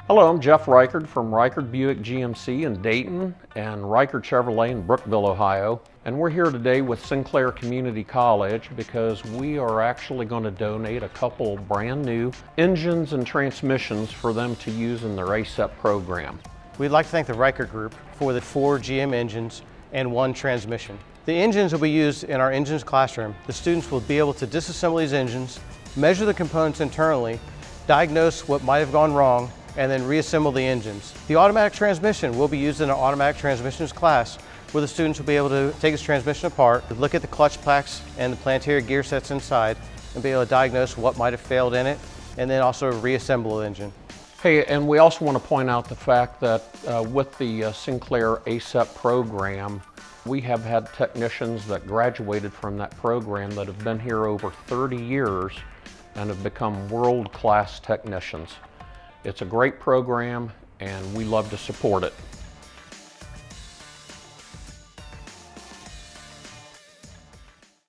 Hello, I'm Jeff Reichard from Reichard Buick GMC in Dayton and Reichard Chevrolet in Brookville, Ohio. And we're here today with Sinclair Community College because we are actually going to donate a couple brand new engines and transmissions for them to use in their ACEP program. We'd like to thank the Reichard Group for the 4 GM engines and 1 transmission. The engines will be used in our engines classroom. The students will be able to disassemble these engines, measure the components internally, diagnose what might have gone wrong, and then reassemble the engines. The automatic transmission will be used in our automatic transmissions class where the students will be able to take its transmission apart, look at the clutch packs and the planetary gear sets inside, and be able to diagnose what might have failed in it, and then also reassemble the engine. Hey, and we also want to point out the fact that with the Sinclair ACEP program, we have had technicians that graduated from that program that have been here over 30 years and have become world-class technicians. It's a great program and we love to support it.